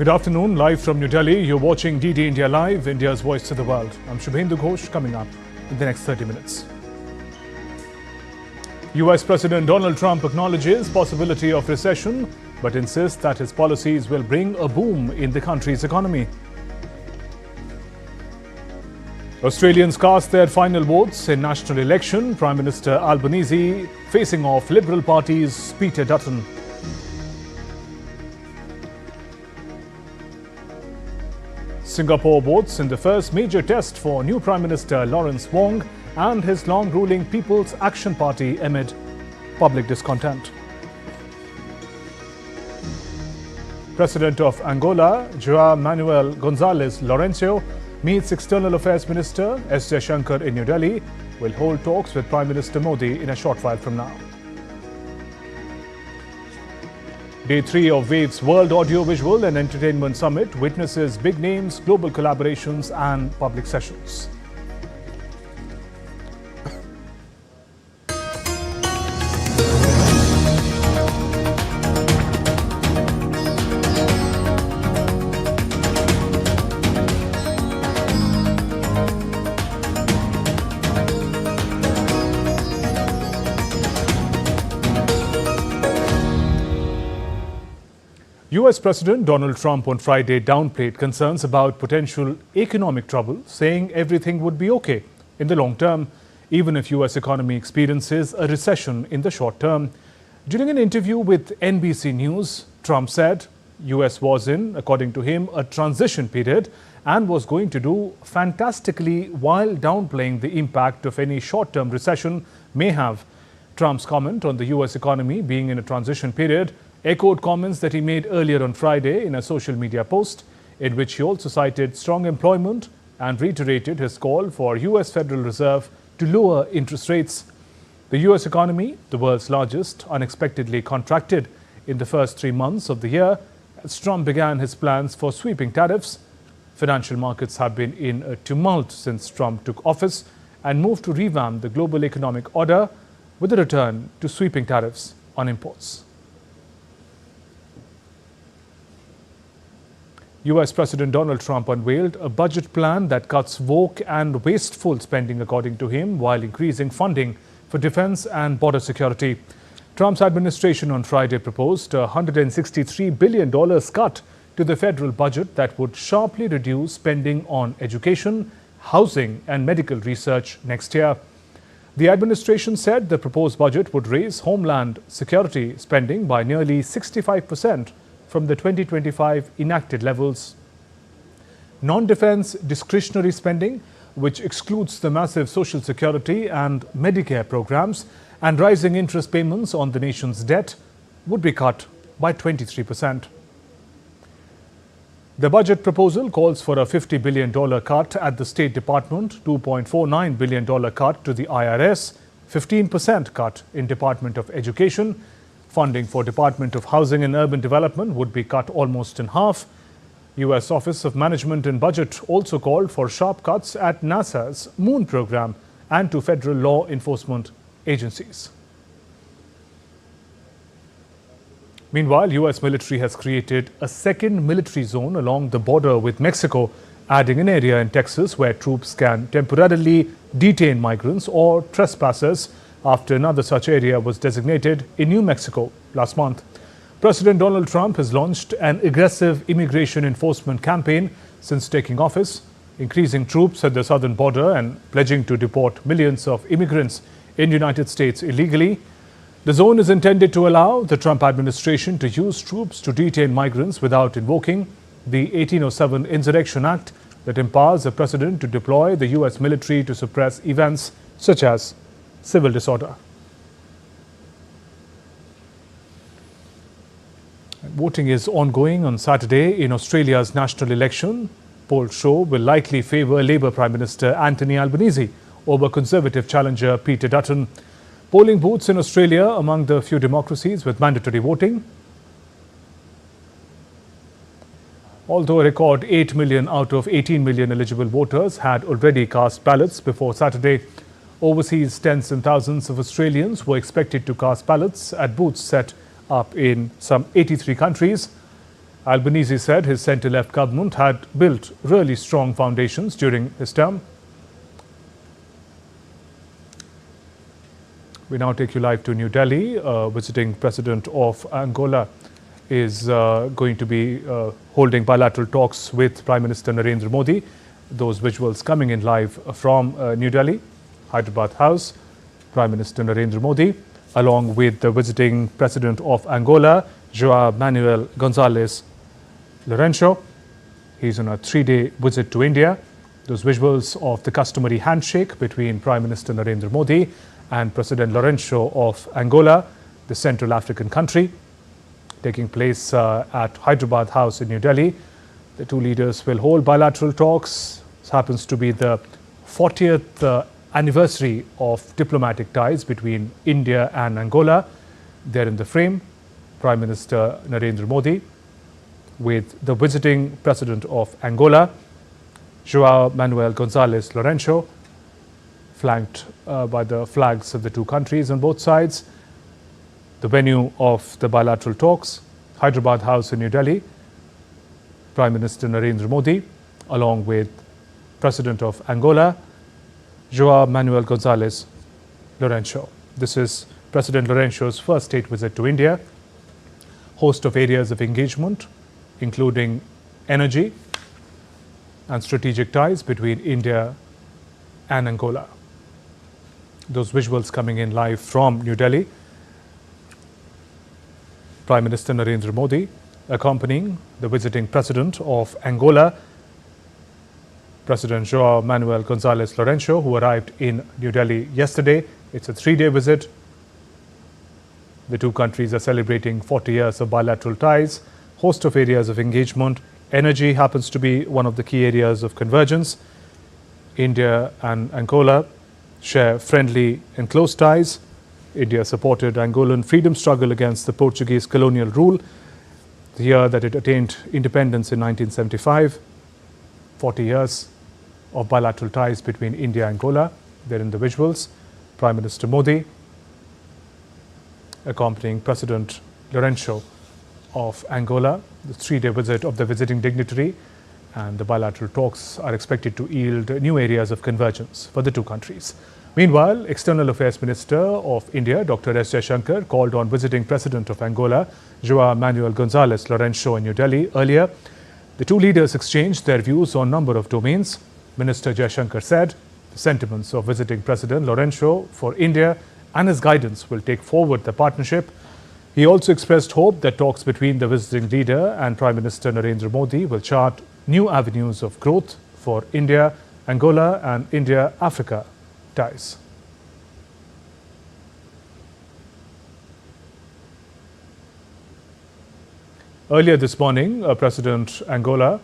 Good afternoon, live from New Delhi. You're watching DD India Live, India's voice to the world. I'm Shubhendu Ghosh, coming up in the next 30 minutes. US President Donald Trump acknowledges possibility of recession, but insists that his policies will bring a boom in the country's economy. Australians cast their final votes in national election. Prime Minister Albanese facing off Liberal Party's Peter Dutton. Singapore votes in the first major test for new Prime Minister Lawrence Wong and his long-ruling People's Action Party amid public discontent. President of Angola, João Manuel Gonzalez Lourenco, meets External Affairs Minister S. Jaishankar in New Delhi, will hold talks with Prime Minister Modi in a short while from now. Day 3 of WAVE's World Audio Visual and Entertainment Summit witnesses big names, global collaborations and public sessions. US President Donald Trump on Friday downplayed concerns about potential economic trouble, saying everything would be okay in the long term, even if US economy experiences a recession in the short term. During an interview with NBC News, Trump said US was in, according to him, a transition period and was going to do fantastically while downplaying the impact of any short-term recession may have. Trump's comment on the US economy being in a transition period echoed comments that he made earlier on Friday in a social media post, in which he also cited strong employment and reiterated his call for US Federal Reserve to lower interest rates. The US economy, the world's largest, unexpectedly contracted in the first 3 months of the year as Trump began his plans for sweeping tariffs. Financial markets have been in a tumult since Trump took office and moved to revamp the global economic order with a return to sweeping tariffs on imports. US President Donald Trump unveiled a budget plan that cuts woke and wasteful spending, according to him, while increasing funding for defense and border security. Trump's administration on Friday proposed a $163 billion cut to the federal budget that would sharply reduce spending on education, housing and medical research next year. The administration said the proposed budget would raise homeland security spending by nearly 65% from the 2025 enacted levels. Non-defense discretionary spending, which excludes the massive Social Security and Medicare programs and rising interest payments on the nation's debt, would be cut by 23%. The budget proposal calls for a $50 billion cut at the State Department, $2.49 billion cut to the IRS, 15% cut in Department of Education. Funding for Department of Housing and Urban Development would be cut almost in half. US Office of Management and Budget also called for sharp cuts at NASA's Moon program and to federal law enforcement agencies. Meanwhile, US military has created a second military zone along the border with Mexico, adding an area in Texas where troops can temporarily detain migrants or trespassers after another such area was designated in New Mexico last month. President Donald Trump has launched an aggressive immigration enforcement campaign since taking office, increasing troops at the southern border and pledging to deport millions of immigrants in the United States illegally. The zone is intended to allow the Trump administration to use troops to detain migrants without invoking the 1807 Insurrection Act that empowers the president to deploy the US military to suppress events such as civil disorder. Voting is ongoing on Saturday in Australia's national election. Polls show will likely favour Labour Prime Minister Anthony Albanese over Conservative challenger Peter Dutton. Polling booths in Australia among the few democracies with mandatory voting. Although a record 8 million out of 18 million eligible voters had already cast ballots before Saturday, overseas tens and thousands of Australians were expected to cast ballots at booths set up in some 83 countries. Albanese said his centre-left government had built really strong foundations during his term. We now take you live to New Delhi. Visiting President of Angola is going to be holding bilateral talks with Prime Minister Narendra Modi. Those visuals coming in live from New Delhi, Hyderabad House. Prime Minister Narendra Modi, along with the visiting President of Angola, João Manuel Gonzalez Lourenco. He's on a 3-day visit to India. Those visuals of the customary handshake between Prime Minister Narendra Modi and President Lourenco of Angola, the Central African country, taking place at Hyderabad House in New Delhi. The two leaders will hold bilateral talks. This happens to be the 40th anniversary of diplomatic ties between India and Angola. There in the frame, Prime Minister Narendra Modi with the visiting President of Angola, João Manuel Gonzalez Lourenco, flanked by the flags of the two countries on both sides. The venue of the bilateral talks, Hyderabad House in New Delhi. Prime Minister Narendra Modi, along with President of Angola, João Manuel Gonzalez Lourenco. This is President Lourenco's first state visit to India. Host of areas of engagement, including energy and strategic ties between India and Angola. Those visuals coming in live from New Delhi. Prime Minister Narendra Modi accompanying the visiting President of Angola, President João Manuel Gonzalez Lourenco, who arrived in New Delhi yesterday. It's a 3-day visit. The two countries are celebrating 40 years of bilateral ties. Host of areas of engagement. Energy happens to be one of the key areas of convergence. India and Angola share friendly and close ties. India supported Angolan freedom struggle against the Portuguese colonial rule the year that it attained independence in 1975. 40 years of bilateral ties between India and Angola. There in the visuals, Prime Minister Modi accompanying President Lourenco of Angola, the 3-day visit of the visiting dignitary, and the bilateral talks are expected to yield new areas of convergence for the two countries. Meanwhile, External Affairs Minister of India, Dr. S. Jaishankar, called on visiting President of Angola, João Manuel Gonzalez Lourenco in New Delhi earlier. The two leaders exchanged their views on a number of domains. Minister Jaishankar said the sentiments of visiting President Lourenco for India and his guidance will take forward the partnership. He also expressed hope that talks between the visiting leader and Prime Minister Narendra Modi will chart new avenues of growth for India, Angola and India-Africa ties. Earlier this morning, President of Angola,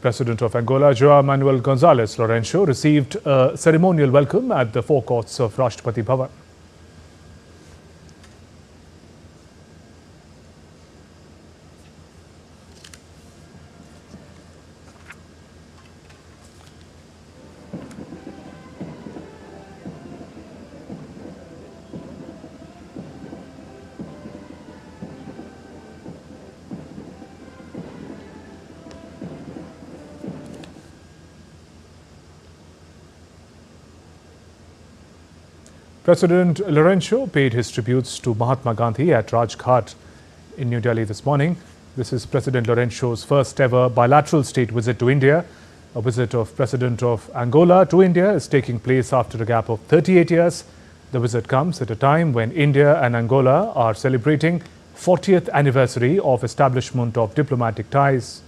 João Manuel Gonzalez Lourenco, received a ceremonial welcome at the forecourts of Rashtrapati Bhavan. President Lourenco paid his tributes to Mahatma Gandhi at Rajghat in New Delhi this morning. This is President Lourenco's first ever bilateral state visit to India. A visit of President of Angola to India is taking place after a gap of 38 years. The visit comes at a time when India and Angola are celebrating 40th anniversary of establishment of diplomatic ties.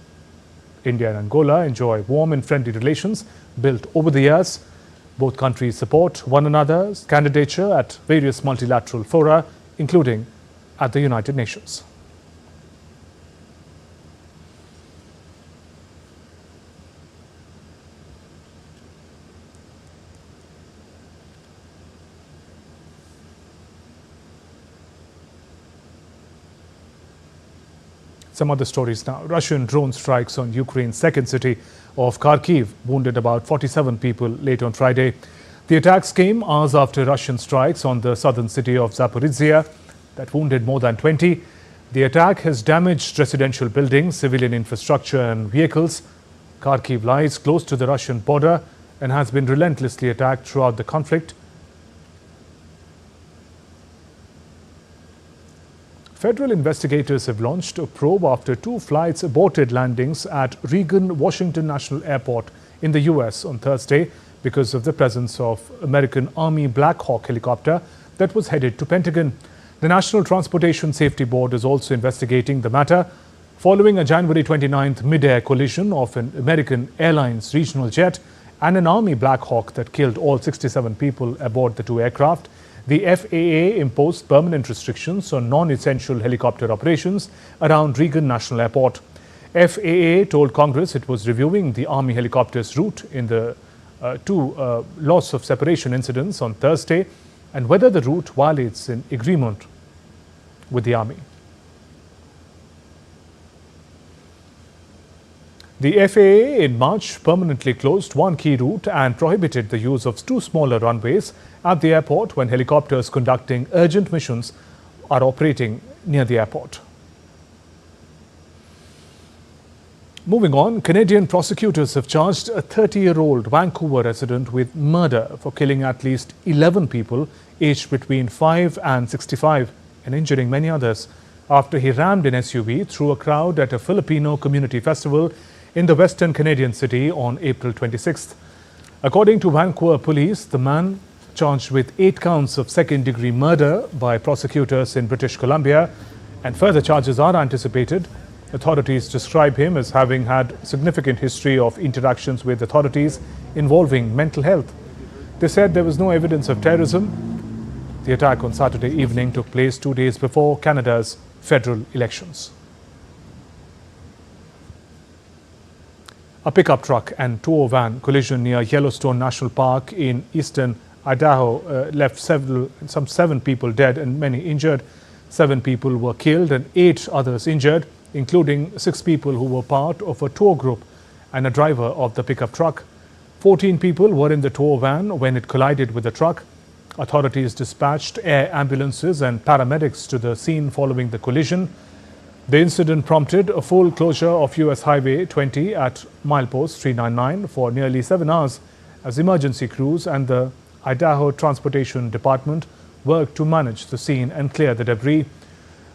India and Angola enjoy warm and friendly relations built over the years. Both countries support one another's candidature at various multilateral fora, including at the United Nations. Some other stories now. Russian drone strikes on Ukraine's second city of Kharkiv wounded about 47 people late on Friday. The attacks came hours after Russian strikes on the southern city of Zaporizhia that wounded more than 20. The attack has damaged residential buildings, civilian infrastructure and vehicles. Kharkiv lies close to the Russian border and has been relentlessly attacked throughout the conflict. Federal investigators have launched a probe after 2 flights aborted landings at Reagan-Washington National Airport in the US on Thursday because of the presence of American Army Black Hawk helicopter that was headed to Pentagon. The National Transportation Safety Board is also investigating the matter following a January 29th mid-air collision of an American Airlines regional jet and an Army Black Hawk that killed all 67 people aboard the 2 aircraft. The FAA imposed permanent restrictions on non-essential helicopter operations around Reagan National Airport. FAA told Congress it was reviewing the Army helicopter's route in the 2 loss of separation incidents on Thursday and whether the route violates an agreement with the Army. The FAA in March permanently closed 1 key route and prohibited the use of 2 smaller runways at the airport when helicopters conducting urgent missions are operating near the airport. Moving on, Canadian prosecutors have charged a 30-year-old Vancouver resident with murder for killing at least 11 people aged between 5 and 65 and injuring many others after he rammed an SUV through a crowd at a Filipino community festival in the western Canadian city on April 26th. According to Vancouver police, the man charged with 8 counts of second-degree murder by prosecutors in British Columbia, and further charges are anticipated. Authorities describe him as having had significant history of interactions with authorities involving mental health. They said there was no evidence of terrorism. The attack on Saturday evening took place 2 days before Canada's federal elections. A pickup truck and tow van collision near Yellowstone National Park in eastern Idaho left some 7 people dead and many injured. 7 people were killed and 8 others injured, including 6 people who were part of a tour group and a driver of the pickup truck. 14 people were in the tow van when it collided with the truck. Authorities dispatched air ambulances and paramedics to the scene following the collision. The incident prompted a full closure of US Highway 20 at milepost 399 for nearly 7 hours as emergency crews and the Idaho Transportation Department worked to manage the scene and clear the debris.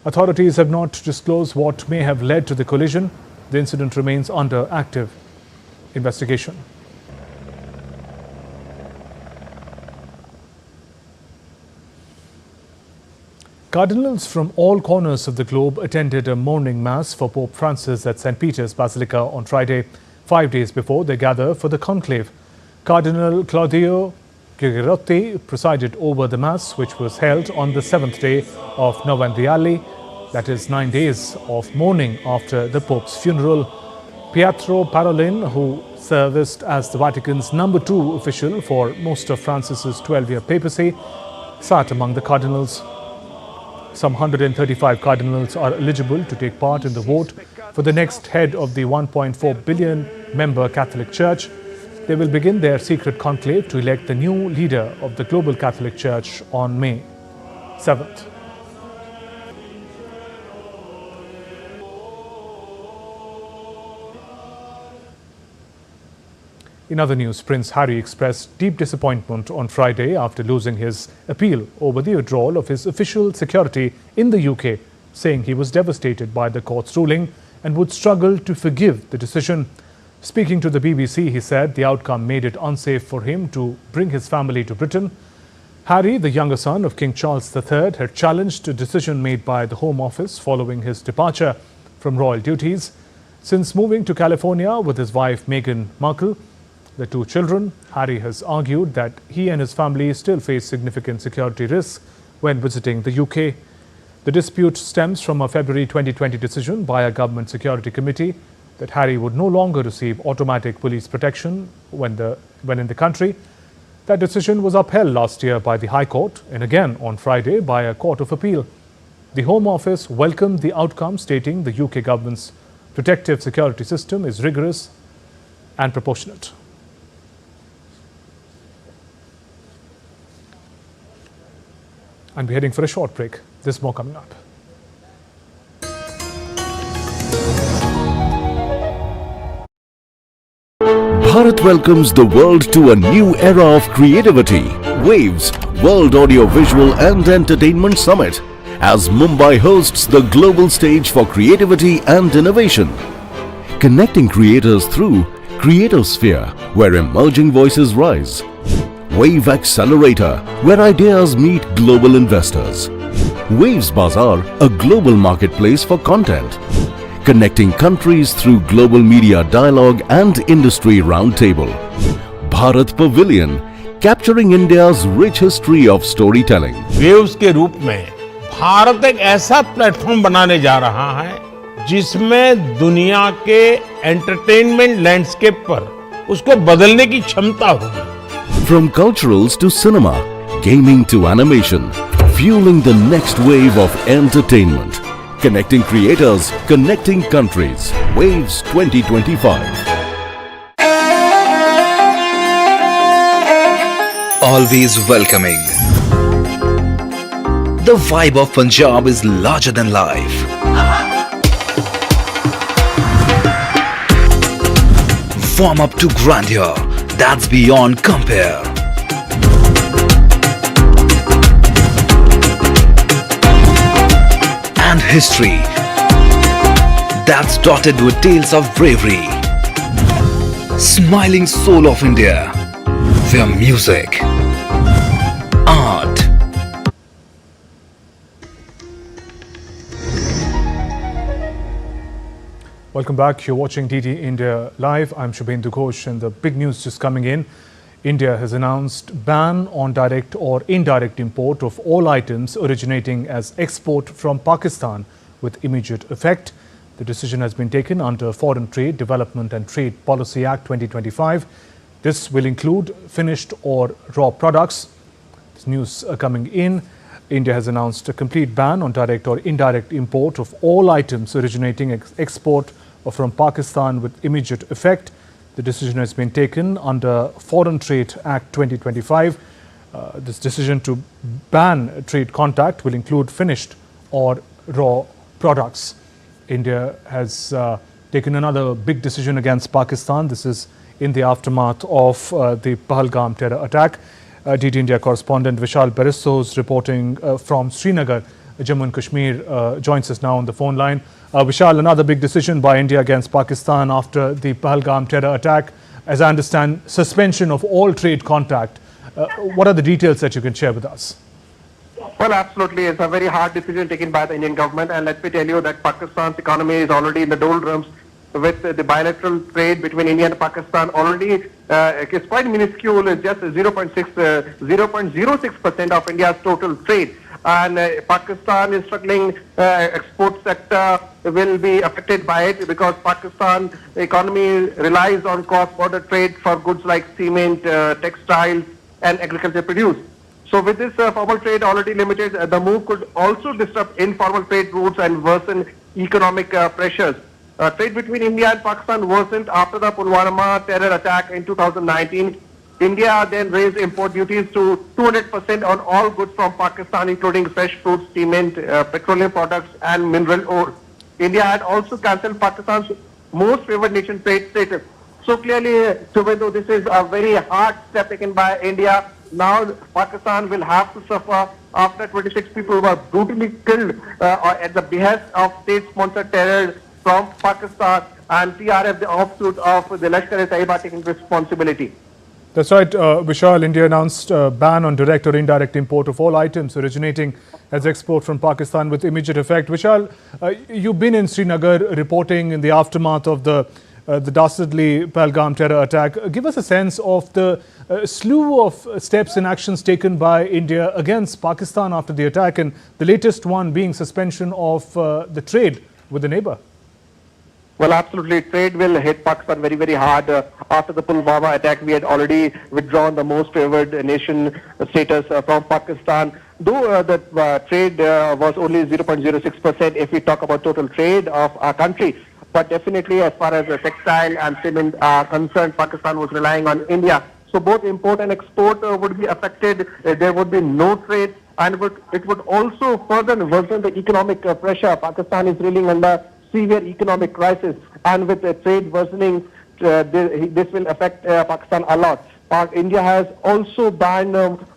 Authorities have not disclosed what may have led to the collision. The incident remains under active investigation. Cardinals from all corners of the globe attended a morning mass for Pope Francis at St. Peter's Basilica on Friday, 5 days before they gather for the conclave. Cardinal Claudio Guglielmotti presided over the mass, which was held on the 7th day of Novembriali, that is 9 days of mourning after the Pope's funeral. Pietro Parolin, who served as the Vatican's number 2 official for most of Francis's 12-year papacy, sat among the cardinals. Some 135 cardinals are eligible to take part in the vote for the next head of the 1.4 billion member Catholic Church. They will begin their secret conclave to elect the new leader of the global Catholic Church on May 7th. In other news, Prince Harry expressed deep disappointment on Friday after losing his appeal over the withdrawal of his official security in the UK, saying he was devastated by the court's ruling and would struggle to forgive the decision. Speaking to the BBC, he said the outcome made it unsafe for him to bring his family to Britain. Harry, the younger son of King Charles III, had challenged a decision made by the Home Office following his departure from royal duties. Since moving to California with his wife Meghan Markle, the 2 children, Harry has argued that he and his family still face significant security risks when visiting the UK. The dispute stems from a February 2020 decision by a government security committee that Harry would no longer receive automatic police protection when in the country. That decision was upheld last year by the High Court and again on Friday by a court of appeal. The Home Office welcomed the outcome, stating the UK government's protective security system is rigorous and proportionate. And we're heading for a short break. There's more coming up. Bharat welcomes the world to a new era of creativity. Waves, World Audio Visual and Entertainment Summit, as Mumbai hosts the global stage for creativity and innovation. Connecting creators through Creatosphere, where emerging voices rise. Wave Accelerator, where ideas meet global investors. Waves Bazaar, a global marketplace for content. Connecting countries through global media dialogue and industry roundtable. Bharat Pavilion, capturing India's rich history of storytelling. Waves के रूप में भारत एक ऐसा platform बनाने जा रहा है जिसमें दुनिया के एंटरटेनमेंट लैंडस्केप पर उसको बदलने की क्षमता होगी. From culturals to cinema, gaming to animation, fueling the next wave of entertainment. Connecting creators, connecting countries. Waves 2025. Always welcoming. The vibe of Punjab is larger than life. Warm up to grandeur that's beyond compare. And history that's dotted with tales of bravery. Smiling soul of India, where music, art, Welcome back. You're watching DD India Live. I'm Shubhendu Ghosh, and the big news just coming in. India has announced ban on direct or indirect import of all items originating as export from Pakistan with immediate effect. The decision has been taken under Foreign Trade, Development and Trade Policy Act 2025. This will include finished or raw products. This news coming in. India has announced a complete ban on direct or indirect import of all items originating export from Pakistan with immediate effect. The decision has been taken under Foreign Trade Act 2025. This decision to ban trade contact will include finished or raw products. India has taken another big decision against Pakistan. This is in the aftermath of the Pahalgam terror attack. DD India correspondent Vishal Beristo is reporting from Srinagar, Jammu and Kashmir, joins us now on the phone line. Vishal, another big decision by India against Pakistan after the Pahalgam terror attack. As I understand, suspension of all trade contact. What are the details that you can share with us? Well, absolutely. It's a very hard decision taken by the Indian government. And let me tell you that Pakistan's economy is already in the doldrums with the bilateral trade between India and Pakistan already. It's quite minuscule. It's just 0.06% of India's total trade. And Pakistan is struggling. Export sector will be affected by it because Pakistan economy relies on cross-border trade for goods like cement, textiles and agricultural produce. So with this formal trade already limited, the move could also disrupt informal trade routes and worsen economic pressures. Trade between India and Pakistan worsened after the Pulwama terror attack in 2019. India then raised import duties to 200% on all goods from Pakistan, including fresh fruits, cement, petroleum products and mineral ore. India had also cancelled Pakistan's most favored nation trade status. So clearly, Shubhendu, this is a very hard step taken by India. Now Pakistan will have to suffer after 26 people were brutally killed at the behest of state-sponsored terror from Pakistan, and TRF, the offshoot of the Lashkar-e-Taiba, taking responsibility. That's right, Vishal. India announced a ban on direct or indirect import of all items originating as export from Pakistan with immediate effect. Vishal, you've been in Srinagar reporting in the aftermath of the dastardly Pahalgam terror attack. Give us a sense of the slew of steps and actions taken by India against Pakistan after the attack, and the latest one being suspension of the trade with the neighbor. Well, absolutely. Trade will hit Pakistan very, very hard. After the Pulwama attack, we had already withdrawn the most favored nation status from Pakistan. Though the trade was only 0.06% if we talk about total trade of our country. But definitely as far as textile and cement are concerned, Pakistan was relying on India. So both import and export would be affected. There would be no trade, and it would also further worsen the economic pressure. Pakistan is reeling under severe economic crisis, and with the trade worsening, this will affect Pakistan a lot. India has also banned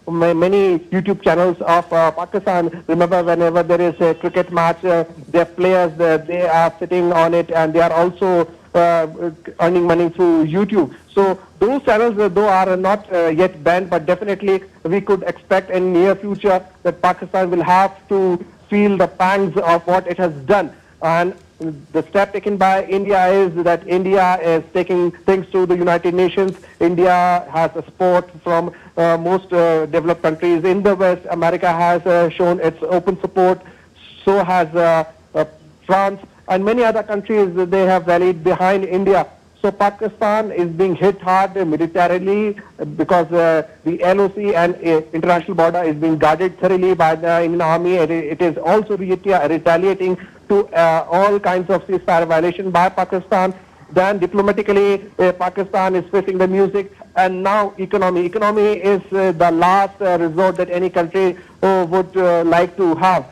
many YouTube channels of Pakistan. Remember, whenever there is a cricket match, their players they are sitting on it, and they are also earning money through YouTube. So those channels, though, are not yet banned, but definitely we could expect in near future that Pakistan will have to feel the pangs of what it has done. And the step taken by India is that India is taking things to the United Nations. India has support from most developed countries in the West. America has shown its open support. So has France and many other countries. They have rallied behind India. So Pakistan is being hit hard militarily because the LOC and international border is being guarded thoroughly by the Indian Army. It is also retaliating to all kinds of ceasefire violation by Pakistan. Then diplomatically, Pakistan is facing the music, and now economy. Economy is the last resort that any country would like to have,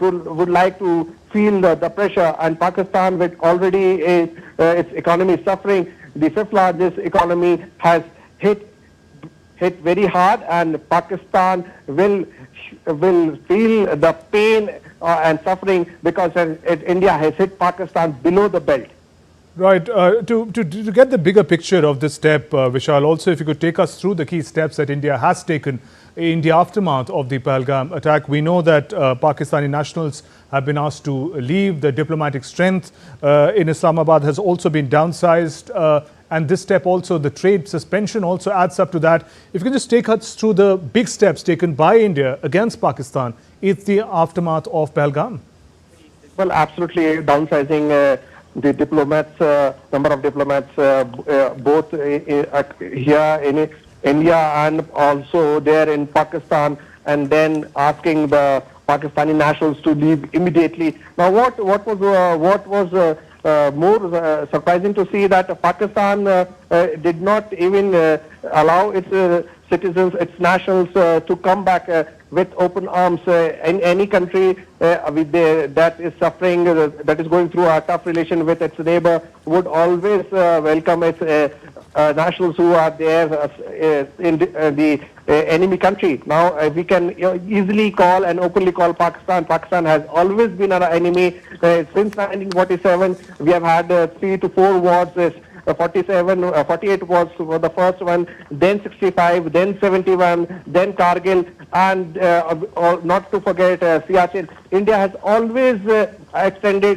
would like to feel the pressure. And Pakistan, which already its economy is suffering, the fifth largest economy, has hit very hard, and Pakistan will feel the pain and suffering because India has hit Pakistan below the belt. Right. To get the bigger picture of this step, Vishal, also if you could take us through the key steps that India has taken in the aftermath of the Pahalgam attack. We know that Pakistani nationals have been asked to leave. The diplomatic strength in Islamabad has also been downsized. And this step also, the trade suspension also adds up to that. If you can just take us through the big steps taken by India against Pakistan in the aftermath of Pahalgam. Well, absolutely downsizing the diplomats, number of diplomats, both here in India and also there in Pakistan, and then asking the Pakistani nationals to leave immediately. Now, what was more surprising to see that Pakistan did not even allow its citizens, its nationals to come back with open arms. In any country that is suffering, that is going through a tough relation with its neighbor, would always welcome its nationals who are there in the enemy country. Now we can easily call and openly call Pakistan. Pakistan has always been our enemy. Since 1947, we have had 3 to 4 wars. 48 was the first one, then 65, then 71, then Kargil, and not to forget Siachen. India has always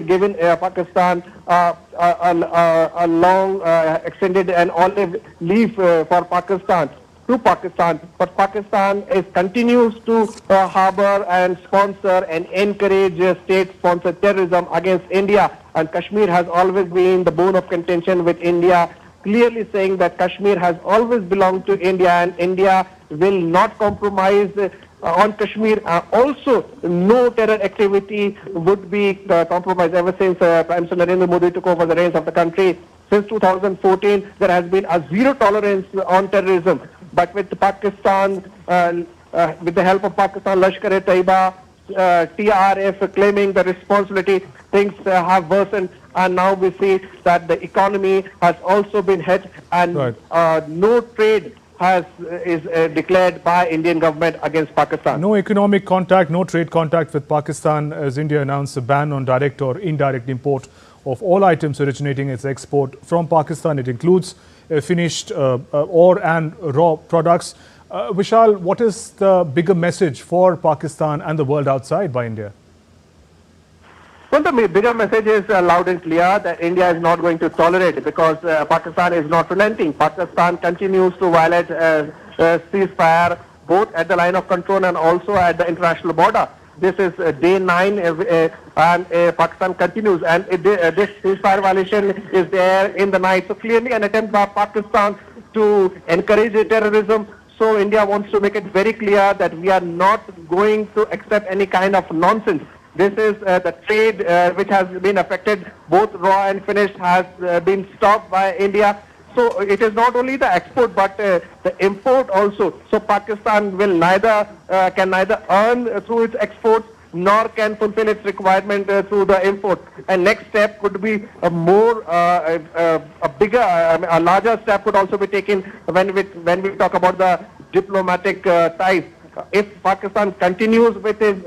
given Pakistan a long extended and olive leaf for Pakistan. To Pakistan, but Pakistan continues to harbor and sponsor and encourage state-sponsored terrorism against India, and Kashmir has always been the bone of contention with India, clearly saying that Kashmir has always belonged to India and India will not compromise on Kashmir. Also, no terror activity would be compromised. Ever since Prime Minister Narendra Modi took over the reins of the country, since 2014, there has been a zero tolerance on terrorism. But with Pakistan, with the help of Pakistan, Lashkar-e-Taiba, TRF claiming the responsibility, things have worsened, and now we see that the economy has also been hit, and no trade is declared by Indian government against Pakistan. No economic contact, no trade contact with Pakistan, as India announced a ban on direct or indirect import of all items originating its export from Pakistan. It includes finished ore and raw products. Vishal, what is the bigger message for Pakistan and the world outside by India? Well, the bigger message is loud and clear that India is not going to tolerate it, because Pakistan is not relenting. Pakistan continues to violate ceasefire both at the line of control and also at the international border. This is day 9 and Pakistan continues, and this ceasefire violation is there in the night. So clearly an attempt by Pakistan to encourage terrorism. So India wants to make it very clear that we are not going to accept any kind of nonsense. This is the trade which has been affected, both raw and finished, has been stopped by India. So it is not only the export but the import also. So Pakistan will can neither earn through its exports nor can fulfill its requirement through the import. And next step could be a larger step could also be taken when we talk about the diplomatic ties. If Pakistan continues with these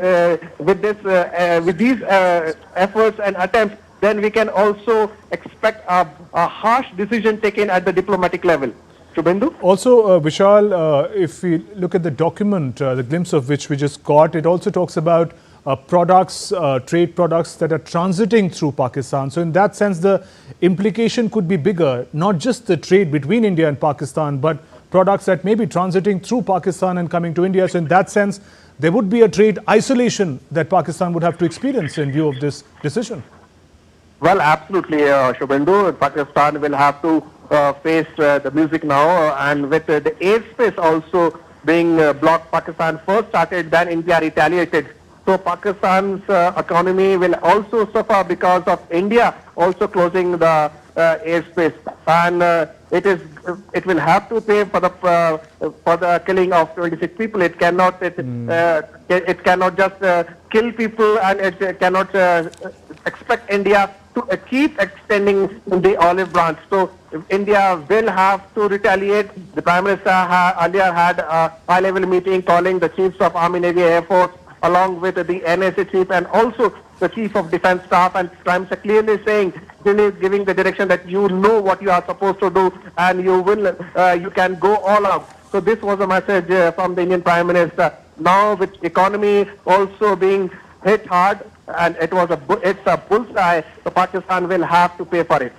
efforts and attempts, then we can also expect a harsh decision taken at the diplomatic level. Shubhendu? Also, Vishal, if we look at the document, the glimpse of which we just got, it also talks about products, trade products that are transiting through Pakistan. So in that sense, the implication could be bigger, not just the trade between India and Pakistan, but products that may be transiting through Pakistan and coming to India. So in that sense, there would be a trade isolation that Pakistan would have to experience in view of this decision. Well, absolutely, Shubhendu. Pakistan will have to face the music now, and with the airspace also being blocked, Pakistan first started, then India retaliated. So Pakistan's economy will also suffer because of India also closing the airspace, and it will have to pay for the killing of 26 people. It cannot just kill people, and it cannot expect India to keep extending the olive branch. So India will have to retaliate. The Prime Minister earlier had a high-level meeting calling the chiefs of Army, Navy, Air Force, along with the NSA chief and also the Chief of Defence Staff, and Prime Minister clearly giving the direction that you know what you are supposed to do and you can go all out. So this was a message from the Indian Prime Minister. Now with economy also being hit hard, and it's a bullseye, so Pakistan will have to pay for it.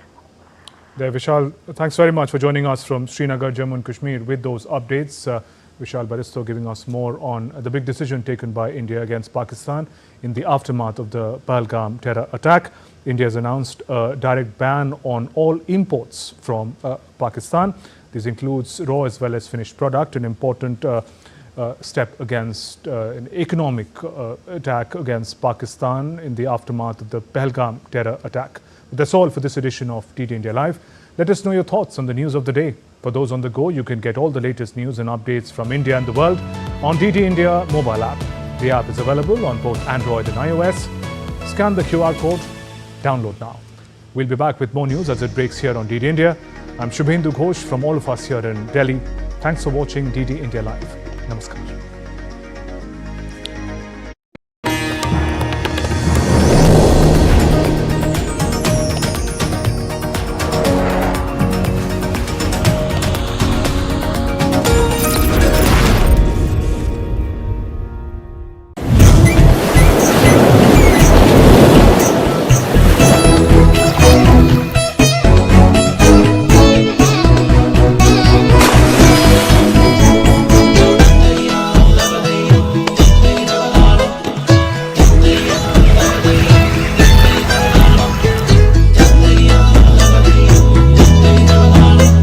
There, Vishal, thanks very much for joining us from Srinagar, Jammu and Kashmir with those updates. Vishal Baristo giving us more on the big decision taken by India against Pakistan in the aftermath of the Pahalgam terror attack. India has announced a direct ban on all imports from Pakistan. This includes raw as well as finished product, an important step against an economic attack against Pakistan in the aftermath of the Pahalgam terror attack. But that's all for this edition of DD India Live. Let us know your thoughts on the news of the day. For those on the go, you can get all the latest news and updates from India and the world on DD India mobile app. The app is available on both Android and iOS. Scan the QR code, download now. We'll be back with more news as it breaks here on DD India. I'm Shubhendu Ghosh from all of us here in Delhi. Thanks for watching DD India Live. Namaskar.